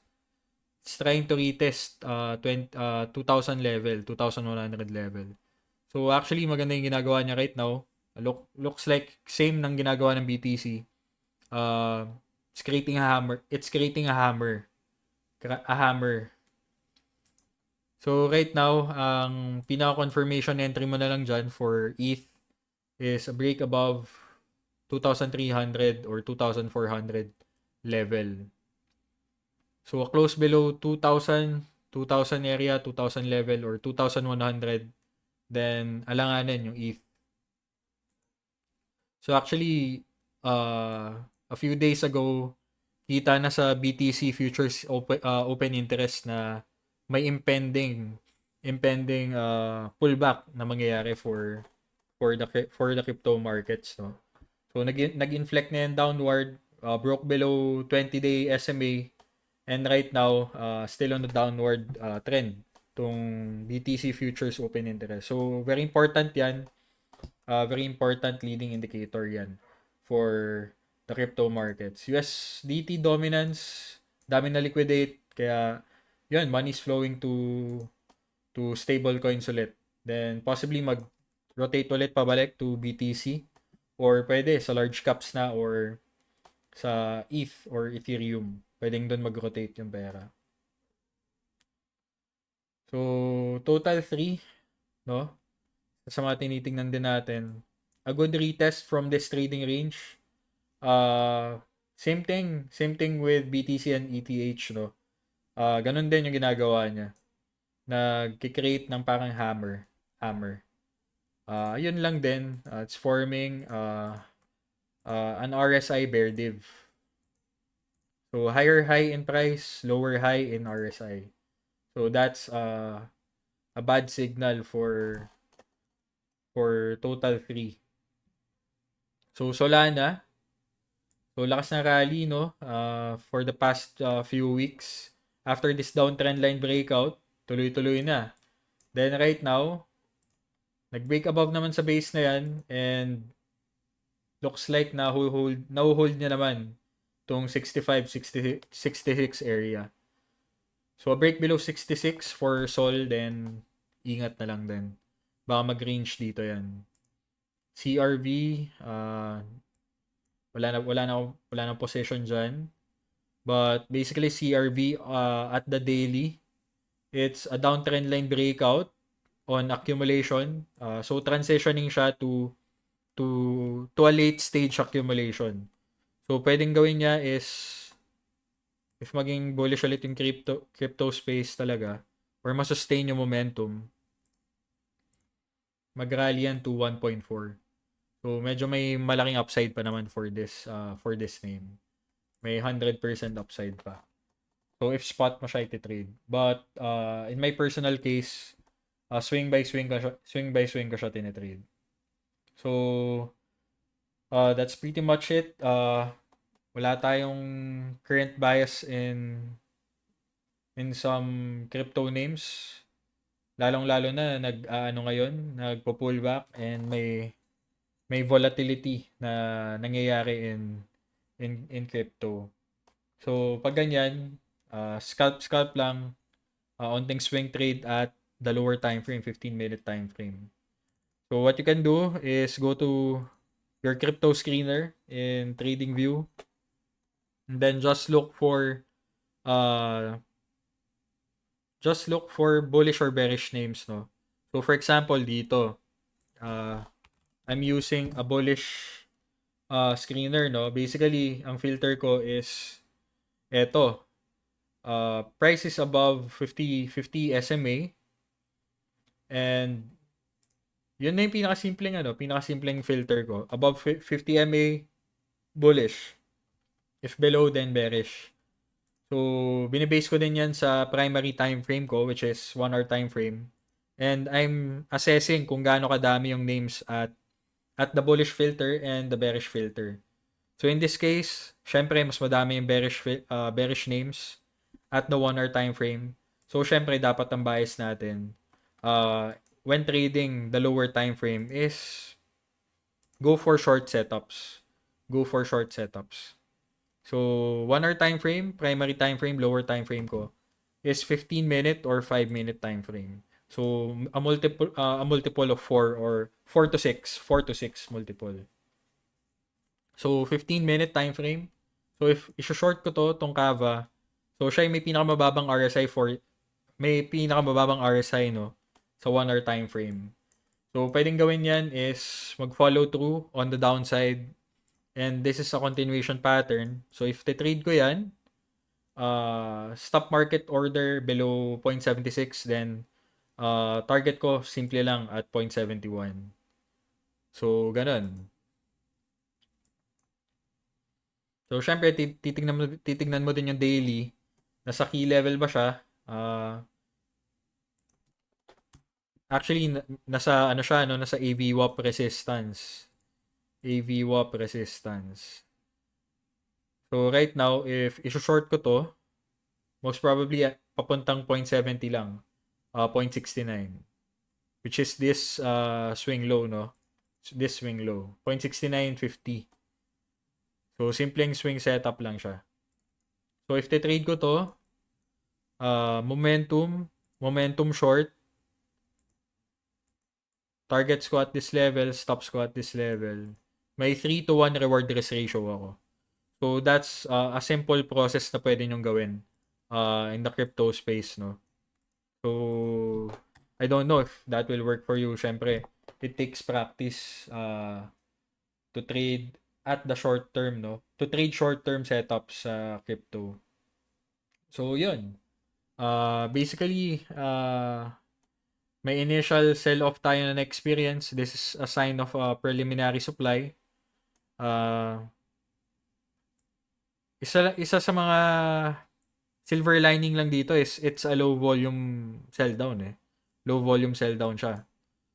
It's trying to retest 2,000 level, 2,100 level. So actually maganda yung ginagawa niya right now. Looks like same ng ginagawa ng BTC. It's creating a hammer. A hammer. So right now, ang pinaka-confirmation entry mo na lang dyan for ETH is a break above 2,300 or 2,400 level. So a close below 2,000 area, 2,000 level, or 2,100, then alanganin yung ETH. So actually, a few days ago, kita na sa BTC futures open interest na may impending pullback na mangyayari for the crypto markets, no. So nag-inflect na yan downward, broke below 20-day SMA, and right now still on the downward trend tong BTC futures open interest. So very important yan. Very important leading indicator yan for the crypto markets. USDT dominance, dami na liquidate, kaya yun, money is flowing to stable coins ulit. Then possibly mag-rotate ulit pabalik to BTC, or pwede sa large caps na, or sa ETH or Ethereum. Pwedeng doon mag-rotate yung pera. So total 3, no? Sa mga tinitingnan din natin, a good retest from this trading range. Same thing with BTC and ETH, no. Ganun din yung ginagawa niya. Nag-create ng parang hammer. Yun lang din. It's forming an RSI bear div. So higher high in price, lower high in RSI. So that's a bad signal for total 3. So Solana, so lakas na rally, no, for the past few weeks. After this downtrend line breakout, tuloy-tuloy na. Then right now, nag-break above naman sa base na yan and looks like nahuhold niya naman tong 65, 60, 66 area. So a break below 66 for Sol, then ingat na lang din. Baka mag-range dito yan. CRV, wala na position dyan. But basically CRV at the daily, it's a downtrend line breakout on accumulation. So transitioning siya to a late stage accumulation. So pwedeng gawin niya is if maging bullish ulit yung crypto space talaga or masustain yung momentum, mag-rally yan to 1.4. So medyo may malaking upside pa naman for this name. May 100% upside pa. So if spot mo siya iti-trade. But in my personal case, swing by swing ko siya tinitrade. So that's pretty much it. Wala tayong current bias in some crypto names. Lalong-lalo na ngayon, nagpo-pullback and may volatility na nangyayari in crypto. So pag ganyan, scalp lang, onting swing trade at the lower time frame, 15-minute time frame. So what you can do is go to your crypto screener in TradingView and then just look for bullish or bearish names, no? So for example dito, I'm using a bullish screener, no? Basically, ang filter ko is eto. Price is above 50 SMA and yun na yung pinakasimpleng filter ko. Above 50 MA bullish. If below, then bearish. So, binibase ko din yan sa primary time frame ko, which is 1 hour time frame. And I'm assessing kung gaano kadami yung names at the bullish filter and the bearish filter. So, in this case, syempre, mas madami yung bearish names at the 1 hour time frame. So, syempre, dapat ang bias natin when trading the lower time frame is go for short setups. So, 1 hour time frame, primary time frame, lower time frame ko is 15-minute or 5-minute time frame. So, a multiple of 4 or 4 to 6 multiple. So, 15-minute time frame. So, if i-short ko tong Kava, so siya may pinakamababang RSI no, sa 1 hour time frame. So, pwedeng gawin yan is mag-follow through on the downside. And this is a continuation pattern. So, if te-trade ko yan, stop market order below 0.76, then target ko simple lang at 0.71. So, ganun. So, syempre, titignan mo din yung daily. Nasa key level ba siya? Actually, nasa nasa AVWAP resistance. So, right now, if i-short ko to, most probably papuntang 0.70 lang. 0.69. Which is this swing low, no? This swing low. 0.6950. So, simpleng swing setup lang siya. So, if te-trade ko to, momentum short, targets ko at this level, stops ko at this level. May 3-to-1 reward risk ratio ako. So, that's a simple process na pwede nyong gawin in the crypto space, no? So, I don't know if that will work for you. Syempre, it takes practice to trade at the short term, no? To trade short-term setups sa crypto. So, yun. Basically, may initial sell-off tayo na experience. This is a sign of a preliminary supply. Isa sa mga silver lining lang dito is it's a low volume sell down eh. Low volume sell down siya.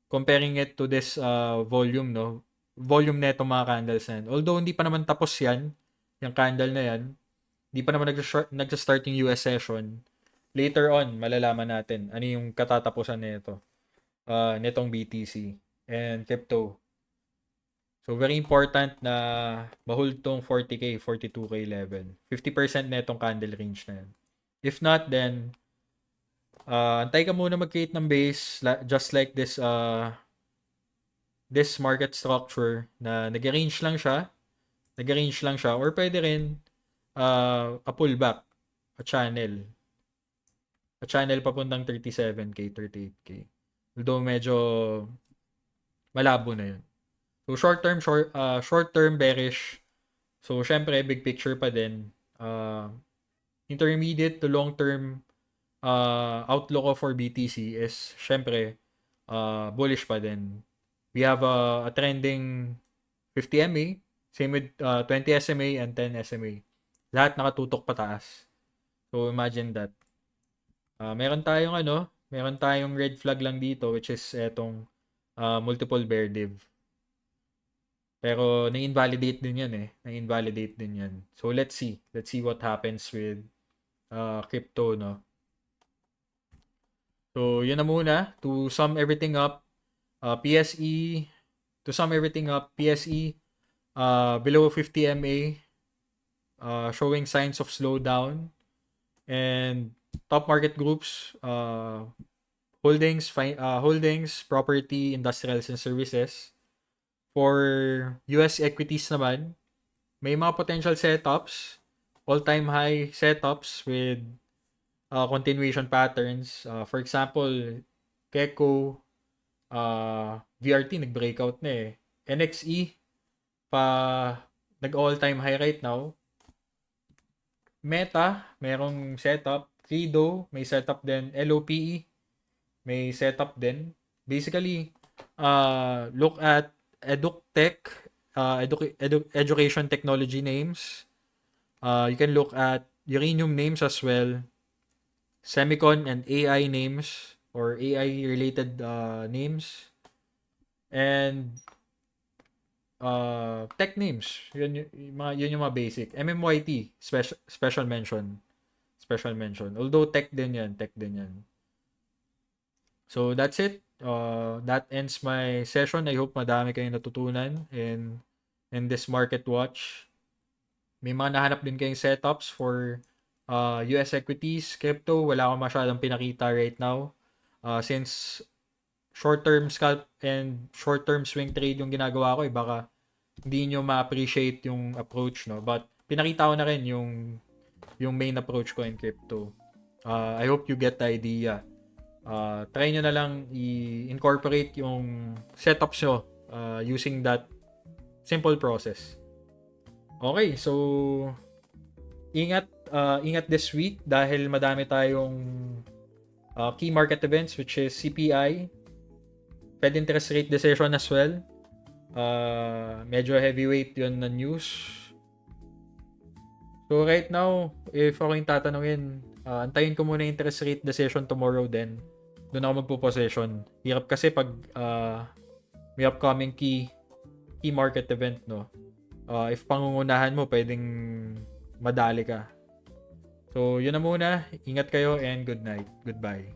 Comparing it to this volume, no? Volume neto mga candles na yan. Although hindi pa naman tapos yan, yung candle na yan. Hindi pa naman nag-start yung US session. later on, malalaman natin ano yung katatapusan nito, nitong BTC and crypto. So, very important na ma-hold tong 40K, 42K level. 50% na itong candle range na yan. If not, then, antay ka muna mag-create ng base, just like this market structure na nag-range lang siya, or pwede rin a pullback, a channel papuntang 37K, 38K. Although medyo malabo na yun. So short term bearish. So syempre big picture pa din. Intermediate to long term outlook ko for BTC is syempre bullish pa din. We have a trending 50 MA, same with 20 SMA and 10 SMA. Lahat nakatutok pataas. So imagine that. Meron tayong red flag lang dito, which is etong multiple bear div. Pero na-invalidate din yan eh. Na-invalidate din yan. So let's see. Let's see what happens with crypto, no? So yun na muna. To sum everything up, PSE, below 50 MA, showing signs of slowdown. And top market groups, holdings, property, industrials, and services. For US equities naman, may mga potential setups, all-time high setups with continuation patterns. For example, Keko, VRT nag-breakout na eh. NXE pa nag-all-time high right now. Meta, merong setup. Credo, may setup din. LOPE, may setup din. Basically, look at EdukTech, education technology names. You can look at Uranium names as well. Semicon and AI names or AI related names. And tech names. Yun yung mga basic. MMYT, special mention. Although tech din yan. So that's it. That ends my session. I hope madami kayong natutunan in this market watch. May mga nahanap din kayong setups for US equities, crypto. Wala akong masyadong pinakita right now. Since short-term scalp and short-term swing trade yung ginagawa ko, baka hindi nyo ma-appreciate yung approach, no? But pinakita ko na rin yung main approach ko in crypto. I hope you get the idea. Try nyo na lang i-incorporate yung setups nyo using that simple process. Okay, so ingat this week dahil madami tayong key market events, which is CPI, Fed interest rate decision as well. Medyo heavyweight yun na news. So right now, if ako yung tatanungin, antayin ko muna interest rate decision tomorrow then doon ako magpo-possession. Hirap kasi pag may upcoming key market event, no? If pangungunahan mo, pwedeng madali ka. So, yun na muna. Ingat kayo and good night. Goodbye.